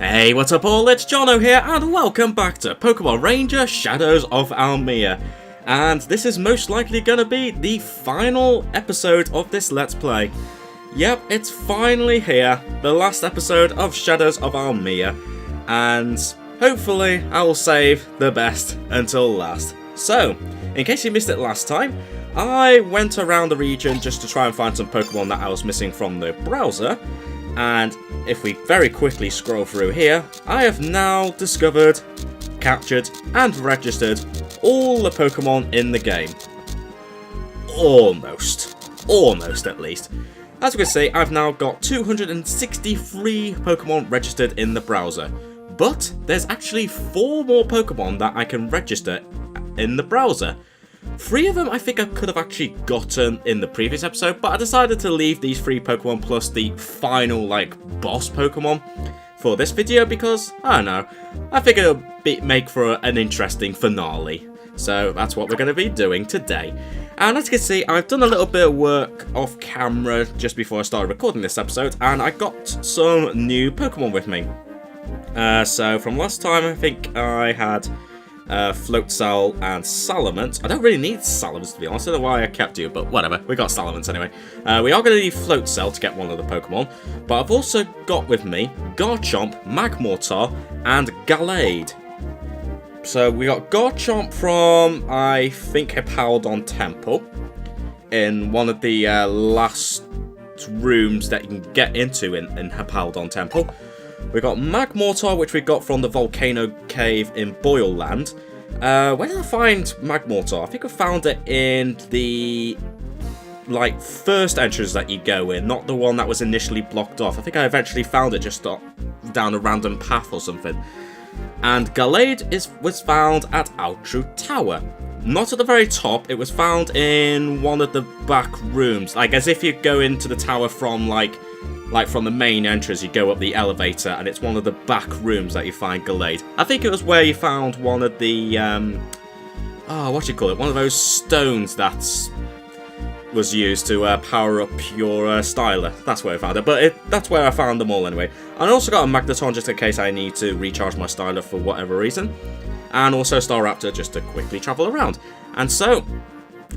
Hey, what's up all, it's Jono here, and welcome back to Pokemon Ranger Shadows of Almia. And this is most likely going to be the final episode of this Let's Play. Yep, it's finally here, the last episode of Shadows of Almia. And hopefully I will save the best until last. So, in case you missed it last time, I went around the region just to try and find some Pokemon that I was missing from the browser. And if we very quickly scroll through here, I have now discovered, captured, and registered all the Pokemon in the game. Almost at least. As you can see, I've now got 263 Pokemon registered in the browser. But there's actually 4 more Pokemon that I can register in the browser. 3 of them I think I could have actually gotten in the previous episode, but I decided to leave these 3 Pokemon plus the final, boss Pokemon for this video because, I don't know, I think it'll make for an interesting finale. So that's what we're going to be doing today. And as you can see, I've done a little bit of work off camera just before I started recording this episode, and I got some new Pokemon with me. So from last time, I think I had Floatzel and Salamence. I don't really need Salamence, to be honest. I don't know why I kept you, but whatever. We got Salamence anyway. We are going to need Floatzel to get one of the Pokemon, but I've also got with me Garchomp, Magmortar, and Gallade. So we got Garchomp from, I think, Hippowdon Temple, in one of the last rooms that you can get into in Hippowdon Temple. We got Magmortar, which we got from the Volcano Cave in Boyleland. Where did I find Magmortar? I think I found it in the first entrance that you go in, not the one that was initially blocked off. I think I eventually found it just down a random path or something. And Gallade was found at Altru Tower. Not at the very top, it was found in one of the back rooms. As if you go into the tower from from the main entrance, you go up the elevator, and it's one of the back rooms that you find Gallade. I think it was where you found one of the, what do you call it? One of those stones that was used to power up your styler. That's where I found it, but that's where I found them all anyway. And I also got a Magneton just in case I need to recharge my styler for whatever reason. And also Staraptor just to quickly travel around. And so,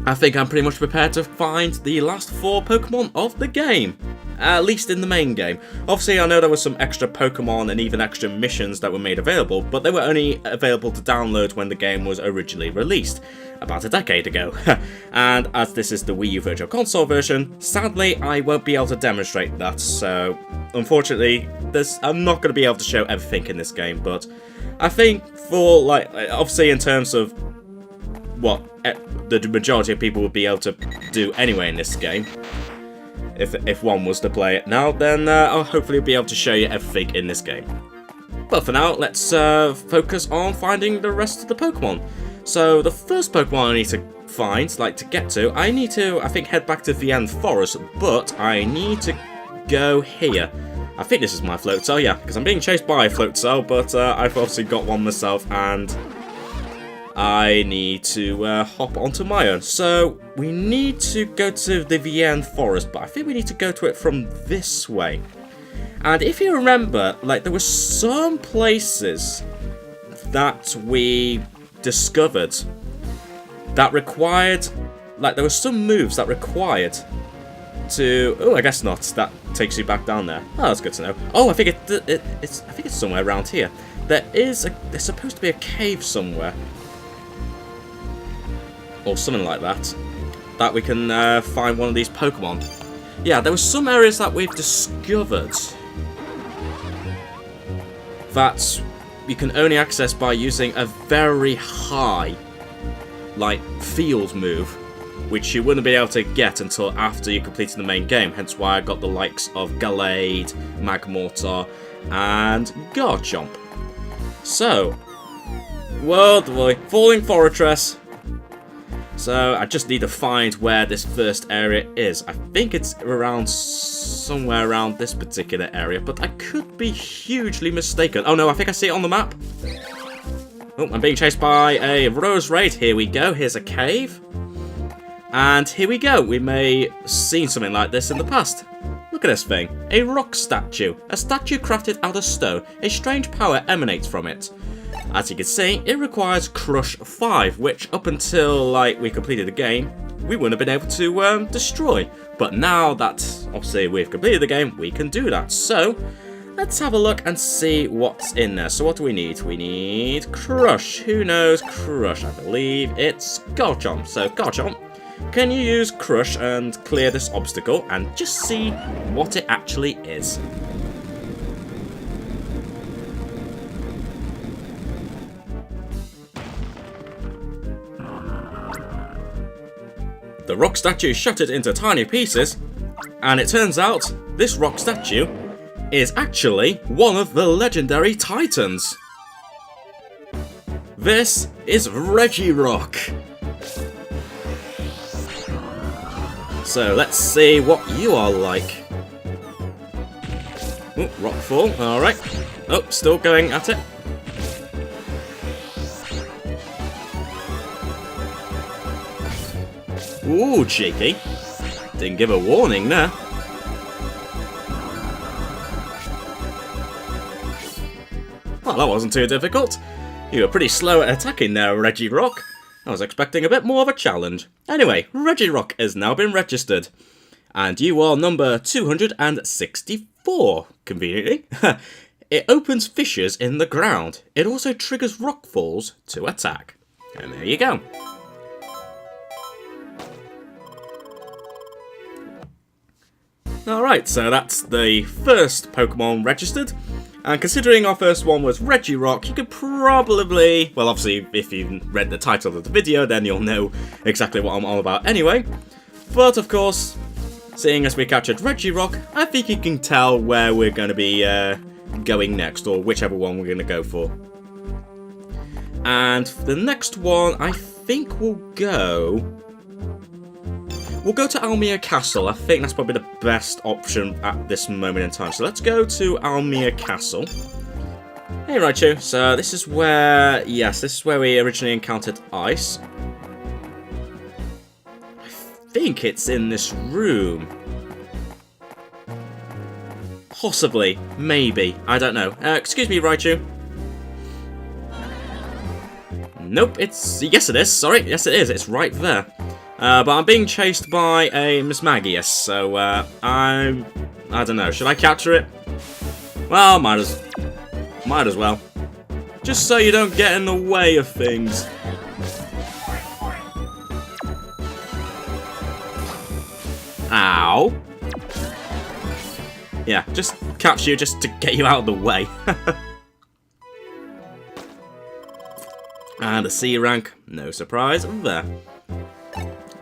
I think I'm pretty much prepared to find the last 4 Pokemon of the game. At least in the main game. Obviously, I know there was some extra Pokemon and even extra missions that were made available, but they were only available to download when the game was originally released, about a decade ago. And as this is the Wii U Virtual Console version, sadly, I won't be able to demonstrate that, so unfortunately, I'm not going to be able to show everything in this game, but I think for, obviously in terms of what the majority of people would be able to do anyway in this game, if one was to play it now, then I'll hopefully be able to show you everything in this game. But for now, let's focus on finding the rest of the Pokemon. So the first Pokemon I need to find, to get to, I need to, I think, head back to Vienne Forest, but I need to go here. I think this is my Floatzel, yeah, because I'm being chased by a Floatzel, but I've obviously got one myself, and I need to hop onto my own. So we need to go to the Vienne Forest, but I think we need to go to it from this way. And if you remember, there were some places that we discovered that required, there were some moves that required to. Oh, I guess not. That takes you back down there. Oh, that's good to know. Oh, I think it's somewhere around here. There's supposed to be a cave somewhere, or something like that, that we can find one of these Pokemon. Yeah, there were some areas that we've discovered that you can only access by using a very high, field move, which you wouldn't be able to get until after you completed the main game, hence why I got the likes of Gallade, Magmortar, and Garchomp. So, World Boy, Falling Fortress. So I just need to find where this first area is. I think it's somewhere around this particular area, but I could be hugely mistaken. Oh no, I think I see it on the map. Oh, I'm being chased by a Rose Raid. Here we go. Here's a cave. And here we go. We may have seen something like this in the past. Look look at this thing. A rock statue. A statue crafted out of stone. A strange power emanates from it. As you can see, it requires Crush 5, which up until, like, we completed the game, we wouldn't have been able to destroy. But now that, obviously, we've completed the game, we can do that. So, let's have a look and see what's in there. So what do we need? We need Crush. Who knows Crush? I believe it's Garchomp. So, Garchomp, can you use Crush and clear this obstacle and just see what it actually is? The rock statue shattered into tiny pieces, and it turns out this rock statue is actually one of the legendary Titans. This is Regirock. So let's see what you are like. Oh, rockfall, alright. Oh, still going at it. Ooh, cheeky. Didn't give a warning there. Well, that wasn't too difficult. You were pretty slow at attacking there, Reggie Rock. I was expecting a bit more of a challenge. Anyway, Reggie Rock has now been registered. And you are number 264, conveniently. It opens fissures in the ground. It also triggers rock falls to attack. And there you go. Alright, so that's the first Pokemon registered. And considering our first one was Regirock, you could probably, well obviously if you read the title of the video then you'll know exactly what I'm all about anyway. But of course, seeing as we captured Regirock, I think you can tell where we're going to be going next, or whichever one we're going to go for. And the next one, I think we'll go to Almia Castle. I think that's probably the best option at this moment in time. So let's go to Almia Castle. Hey Raichu, so this is where, yes, this is where we originally encountered ice. I think it's in this room. Possibly, maybe, I don't know. Excuse me Raichu. Nope, yes it is, sorry, yes it is, it's right there. But I'm being chased by a Miss Magius, so I don't know. Should I capture it? Well, might as well. Just so you don't get in the way of things. Ow. Yeah, just capture you just to get you out of the way. And a C rank, no surprise there.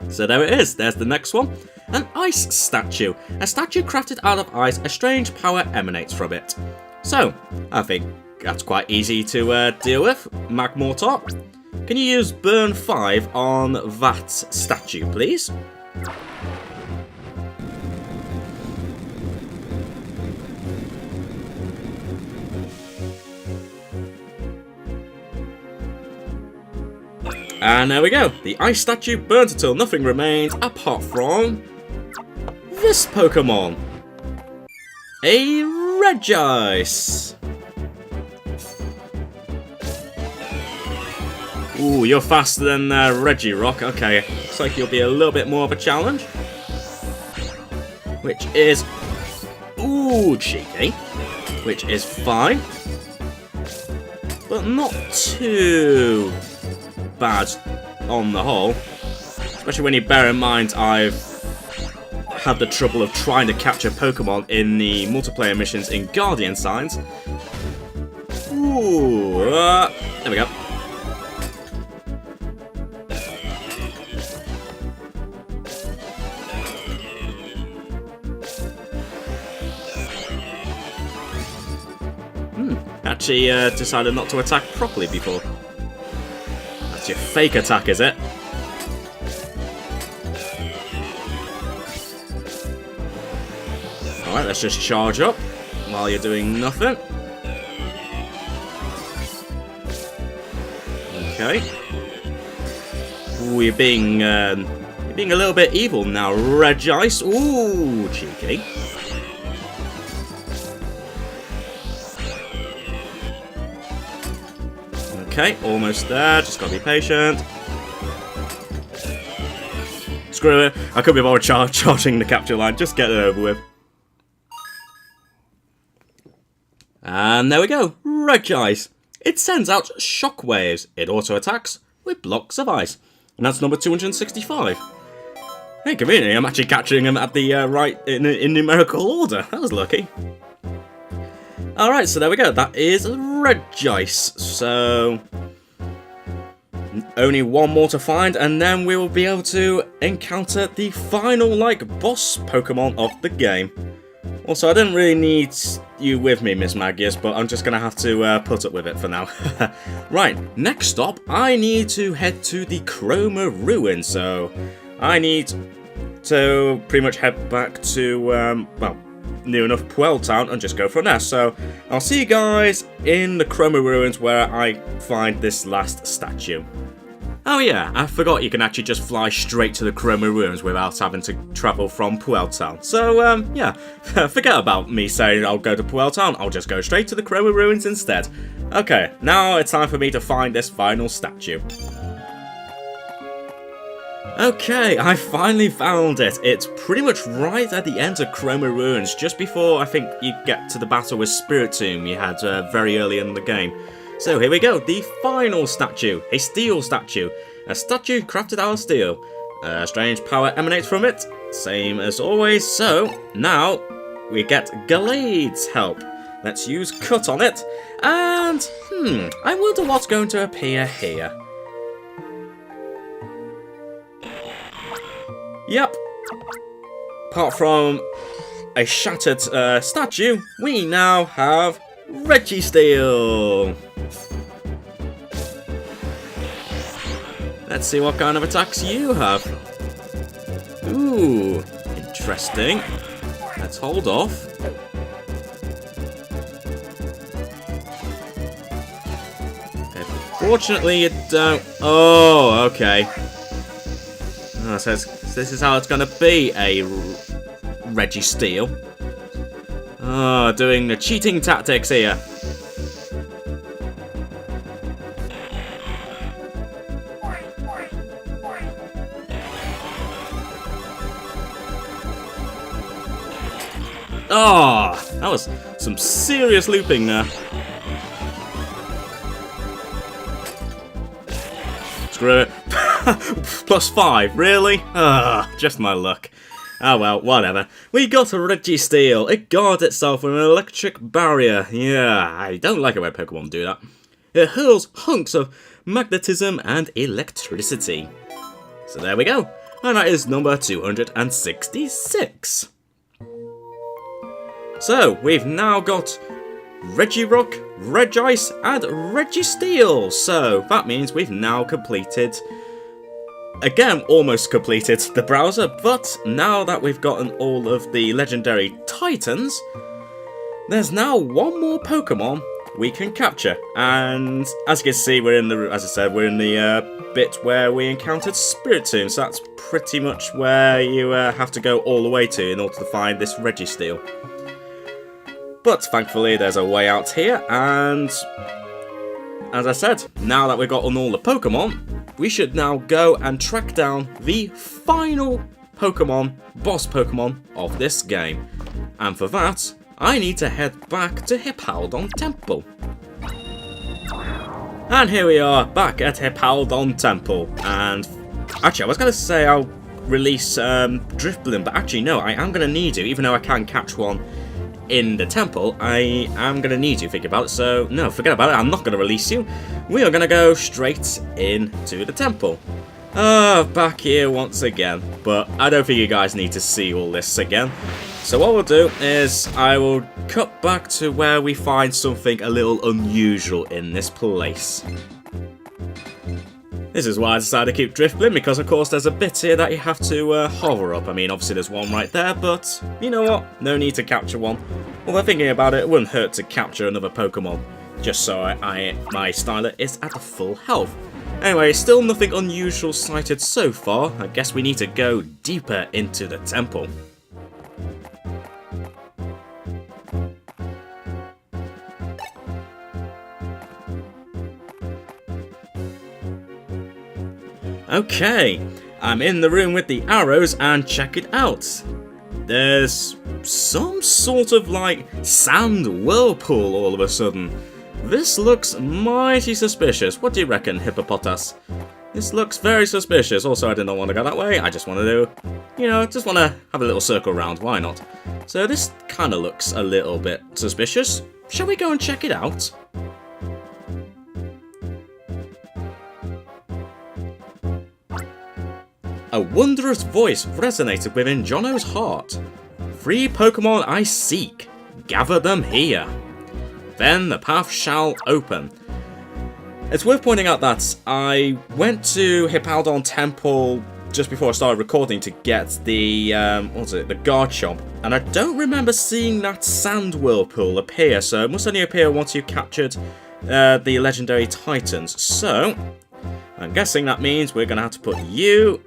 So there it is, there's the next one. An ice statue. A statue crafted out of ice, a strange power emanates from it. So, I think that's quite easy to deal with. Magmortar, can you use Burn 5 on that statue, please? And there we go. The ice statue burnt until nothing remains apart from this Pokemon. A Regice. Ooh, you're faster than Reggie Rock. Okay, looks like you'll be a little bit more of a challenge. Which is... ooh, cheeky. Which is fine. But not too bad on the whole, especially when you bear in mind I've had the trouble of trying to capture Pokemon in the multiplayer missions in Guardian Signs. Ooh, there we go. Actually decided not to attack properly before. That's your fake attack, is it? Alright, let's just charge up while you're doing nothing. Okay. Ooh, you're being a little bit evil now, Regice. Ooh, cheeky. Okay, almost there. Just gotta be patient. Screw it. I could be more charging the capture line. Just get it over with. And there we go. Regice. It sends out shockwaves. It auto attacks with blocks of ice. And that's number 265. Hey, conveniently, I'm actually capturing them at the in numerical order. That was lucky. Alright, so there we go. That is Regice. So only one more to find, and then we will be able to encounter the final, boss Pokemon of the game. Also, I didn't really need you with me, Miss Magius, but I'm just going to have to put up with it for now. Right, next stop, I need to head to the Chroma Ruin, so I need to pretty much head back to, well, near enough Puel Town and just go from there. So I'll see you guys in the Chroma Ruins where I find this last statue. Oh yeah, I forgot you can actually just fly straight to the Chroma Ruins without having to travel from Puel Town. So, yeah, forget about me saying I'll go to Puel Town, I'll just go straight to the Chroma Ruins instead. Okay, now it's time for me to find this final statue. Okay, I finally found it. It's pretty much right at the end of Chroma Ruins, just before I think you get to the battle with Spiritomb you had very early in the game. So here we go, the final statue, a steel statue. A statue crafted out of steel. A strange power emanates from it, same as always. So now we get Galade's help. Let's use Cut on it. And, I wonder what's going to appear here. Yep. Apart from a shattered statue, we now have Registeel. Let's see what kind of attacks you have. Ooh, interesting. Let's hold off. Fortunately, you don't. Oh, okay. Oh, so this is how it's going to be, a Registeel. Oh, doing the cheating tactics here. Oh, that was some serious looping there. Screw it. +5, really? Just my luck. Oh well, whatever. We got a Registeel. It guards itself with an electric barrier. Yeah, I don't like it when Pokemon do that. It hurls hunks of magnetism and electricity. So there we go. And that is number 266. So, we've now got Regirock, Regice, and Registeel. So, that means we've now completed, again, almost completed the browser, but now that we've gotten all of the legendary Titans, there's now one more Pokemon we can capture. And as you can see, we're in the, as I said, we're in the bit where we encountered Spiritomb. So that's pretty much where you have to go all the way to in order to find this Registeel. But thankfully there's a way out here, and as I said, now that we've gotten all the Pokemon, we should now go and track down the final Pokemon, boss Pokemon of this game. And for that, I need to head back to Hippowdon Temple. And here we are, back at Hippowdon Temple. And actually, I was going to say I'll release Drifblim, but actually no, I am going to need to, even though I can catch one in the temple, I am going to need you, think about it. So no, forget about it, I'm not going to release you. We are going to go straight into the temple. Back here once again, but I don't think you guys need to see all this again. So what we'll do is I will cut back to where we find something a little unusual in this place. This is why I decided to keep Drifblim, because of course there's a bit here that you have to hover up. I mean, obviously there's one right there, but you know what? No need to capture one. Although thinking about it, it wouldn't hurt to capture another Pokemon, just so my Styler is at full health. Anyway, still nothing unusual sighted so far. I guess we need to go deeper into the temple. Okay, I'm in the room with the arrows and check it out. There's some sort of like sand whirlpool all of a sudden. This looks mighty suspicious. What do you reckon, Hippopotas? This looks very suspicious. Also, I did not want to go that way. I just want to do, you know, just want to have a little circle around. Why not? So this kind of looks a little bit suspicious. Shall we go and check it out? A wondrous voice resonated within Jono's heart. 3 Pokémon I seek. Gather them here. Then the path shall open. It's worth pointing out that I went to Hippowdon Temple just before I started recording to get the, the Garchomp, and I don't remember seeing that sand whirlpool appear, so it must only appear once you captured the legendary Titans. So, I'm guessing that means we're going to have to put you...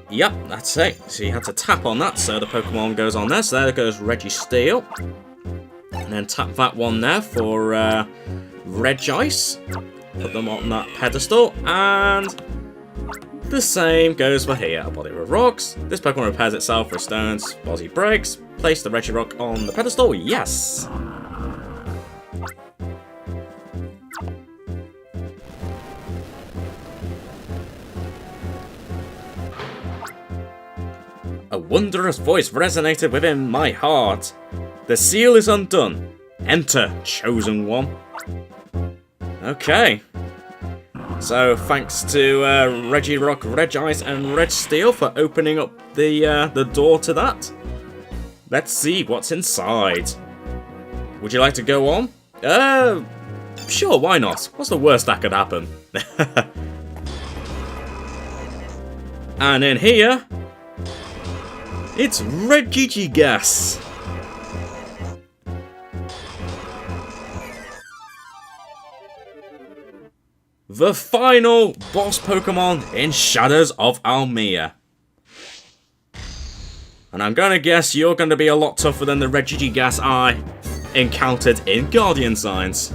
Yep, that's it. So you have to tap on that, so the Pokemon goes on there. So there goes Registeel. And then tap that one there for Regice. Put them on that pedestal. And the same goes for here. A body with rocks. This Pokemon repairs itself with stones. Body breaks. Place the Regirock on the pedestal. Yes! A wondrous voice resonated within my heart. The seal is undone. Enter, chosen one. Okay. So thanks to Regirock, Regice, and Registeel for opening up the door to that. Let's see what's inside. Would you like to go on? Sure, why not? What's the worst that could happen? And in here, it's Regigigas. The final boss Pokemon in Shadows of Almia. And I'm gonna guess you're gonna be a lot tougher than the Regigigas I encountered in Guardian Signs.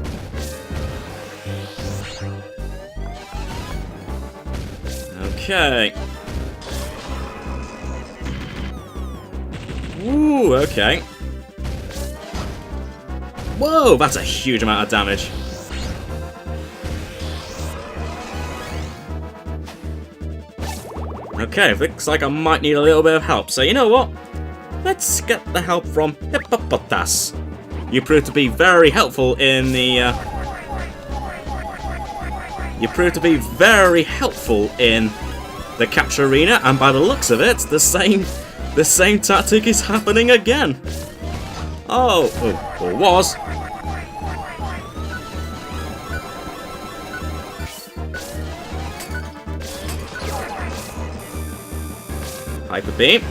Okay. Ooh, okay. Whoa, that's a huge amount of damage. Okay, looks like I might need a little bit of help, so you know what? Let's get the help from Hippopotas. You proved to be very helpful in the, You proved to be very helpful in the capture arena, and by the looks of it, the same tactic is happening again. Oh, or was. Hyper Beam.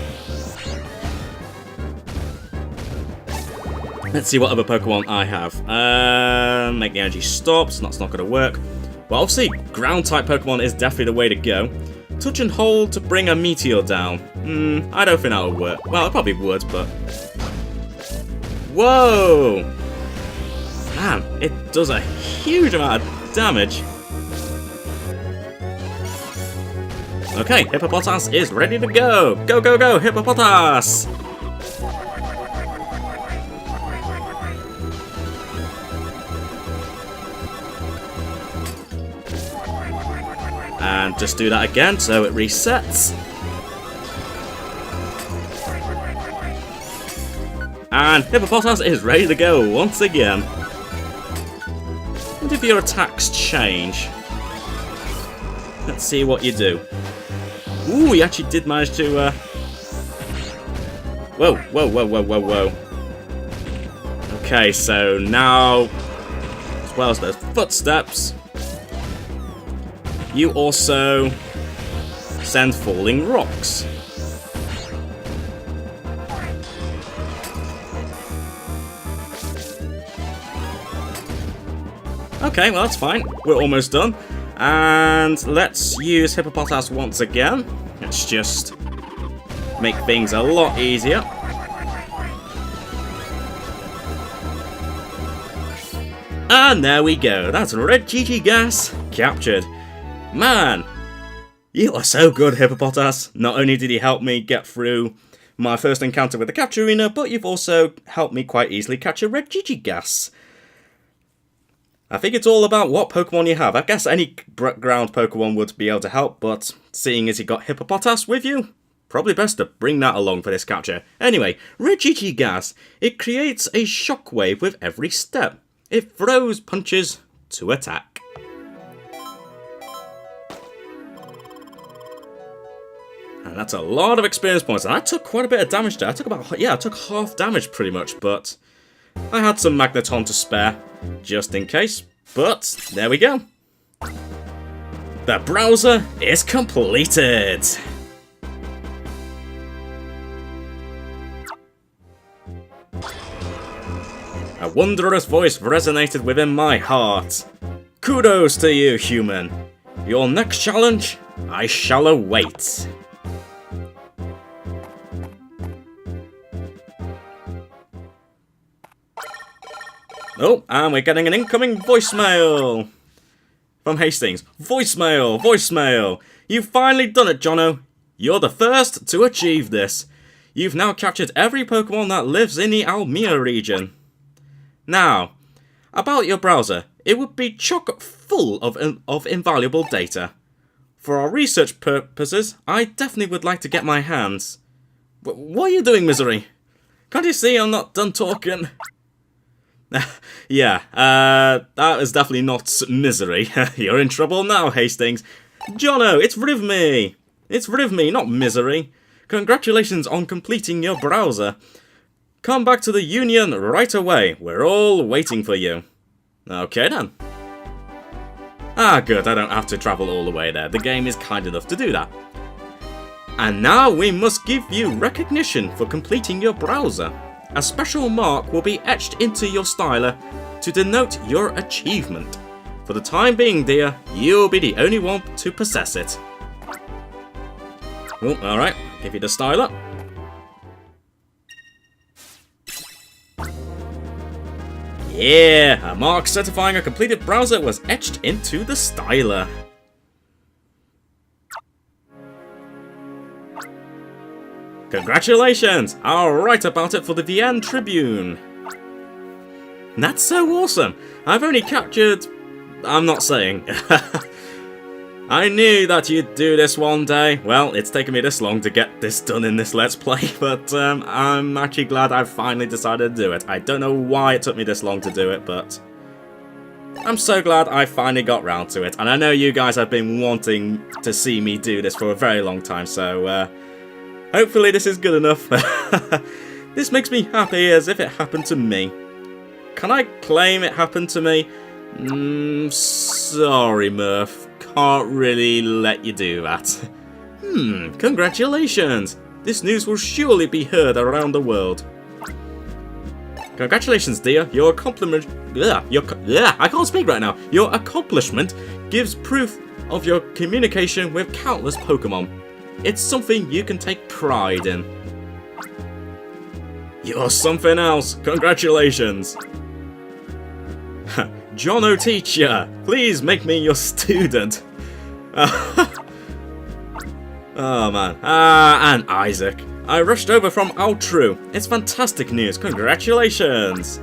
Let's see what other Pokemon I have. Make the energy stop, so that's not going to work. Well, obviously, ground-type Pokemon is definitely the way to go. Touch and hold to bring a meteor down. I don't think that would work. Well, it probably would, but... Whoa! Man, it does a huge amount of damage. Okay, Hippopotas is ready to go! Go, go, go, Hippopotas! And just do that again so it resets. And Hippopotas is ready to go once again. What if your attacks change? Let's see what you do. Ooh, he actually did manage to... Whoa, whoa, whoa, whoa, whoa, whoa. Okay, so now, as well as those footsteps, you also send falling rocks. Okay, well that's fine. We're almost done. And let's use Hippopotas once again. Let's just make things a lot easier. And there we go, that's Regigigas captured. Man, you are so good, Hippopotas. Not only did he help me get through my first encounter with the capture arena, but you've also helped me quite easily catch a Regigigas. I think it's all about what Pokemon you have. I guess any ground Pokemon would be able to help, but seeing as you got Hippopotas with you, probably best to bring that along for this capture. Anyway, Regigigas. It creates a shockwave with every step. It throws punches to attack. And that's a lot of experience points. And I took quite a bit of damage there. I took half damage pretty much, but I had some Magneton to spare, just in case. But there we go. The browser is completed. A wondrous voice resonated within my heart. Kudos to you, human. Your next challenge, I shall await. Oh, and we're getting an incoming voicemail from Hastings. Voicemail, voicemail. You've finally done it, Jono. You're the first to achieve this. You've now captured every Pokemon that lives in the Almia region. Now, about your browser, it would be chock full of invaluable data. For our research purposes, I definitely would like to get my hands. What are you doing, Misery? Can't you see I'm not done talking? Yeah, that is definitely not Misery. You're in trouble now, Hastings. Jono, it's Rivme. It's Rivme, not Misery. Congratulations on completing your browser. Come back to the Union right away. We're all waiting for you. Okay then. Ah, good, I don't have to travel all the way there. The game is kind enough to do that. And now we must give you recognition for completing your browser. A special mark will be etched into your styler to denote your achievement. For the time being, dear, you'll be the only one to possess it. Oh, alright, give you the styler. Yeah, a mark certifying a completed browser was etched into the styler. Congratulations! I'll write about it for the Vienna Tribune. That's so awesome! I've only captured... I'm not saying. I knew that you'd do this one day. Well, it's taken me this long to get this done in this Let's Play, but I'm actually glad I finally decided to do it. I don't know why it took me this long to do it, but I'm so glad I finally got round to it. And I know you guys have been wanting to see me do this for a very long time, so hopefully this is good enough. This makes me happy as if it happened to me. Can I claim it happened to me? Sorry, Murph. Can't really let you do that. Congratulations. This news will surely be heard around the world. Congratulations, dear. Your accomplishment... I can't speak right now. Your accomplishment gives proof of your communication with countless Pokemon. It's something you can take pride in. You're something else. Congratulations. Jono teacher, please make me your student. Oh man. And Isaac. I rushed over from Altru. It's fantastic news. Congratulations.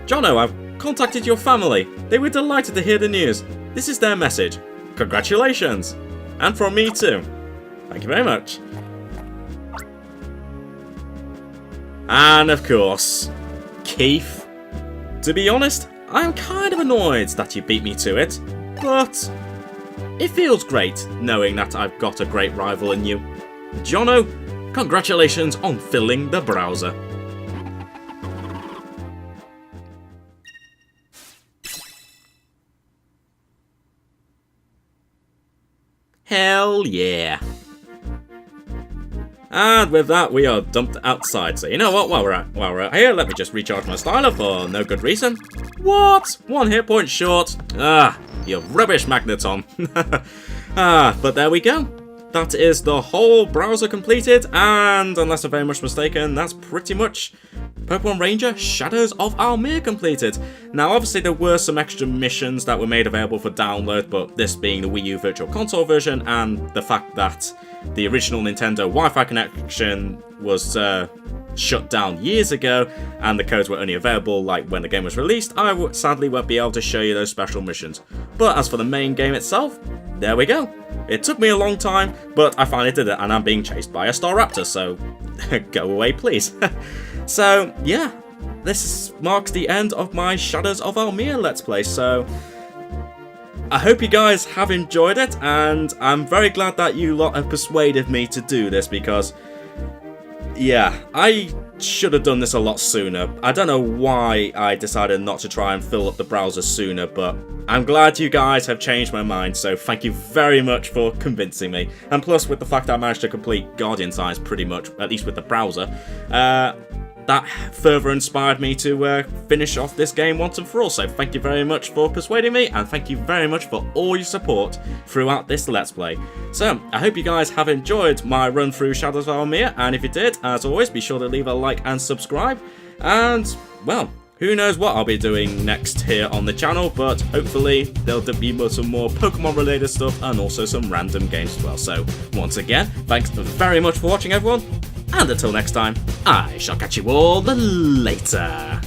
Jono, I've contacted your family. They were delighted to hear the news. This is their message. Congratulations. And from me too. Thank you very much. And of course, Keith. To be honest, I'm kind of annoyed that you beat me to it, but it feels great knowing that I've got a great rival in you. Jono, congratulations on filling the browser. Hell yeah. And with that, we are dumped outside. So you know what? While we're out here, let me just recharge my styler for no good reason. What? 1 hit point short. Ah, you rubbish, Magneton. But there we go. That is the whole browser completed, and unless I'm very much mistaken, that's pretty much Pokemon Ranger Shadows of Almia completed. Now obviously there were some extra missions that were made available for download, but this being the Wii U Virtual Console version and the fact that the original Nintendo Wi-Fi connection was shut down years ago and the codes were only available like when the game was released, I sadly won't be able to show you those special missions. But as for the main game itself, there we go. It took me a long time, but I finally did it, and I'm being chased by a Staraptor, so go away please. So yeah, this marks the end of my Shadows of Almia Let's Play, so I hope you guys have enjoyed it, and I'm very glad that you lot have persuaded me to do this, because yeah, I should have done this a lot sooner. I don't know why I decided not to try and fill up the browser sooner, but I'm glad you guys have changed my mind, so thank you very much for convincing me. And plus, with the fact that I managed to complete Guardian Signs pretty much, at least with the browser, that further inspired me to finish off this game once and for all. So thank you very much for persuading me, and thank you very much for all your support throughout this Let's Play. So I hope you guys have enjoyed my run through Shadows of Almia, and if you did, as always, be sure to leave a like and subscribe. And well, who knows what I'll be doing next here on the channel, but hopefully there'll be some more Pokemon related stuff and also some random games as well. So once again, thanks very much for watching everyone, and until next time, I shall catch you all later.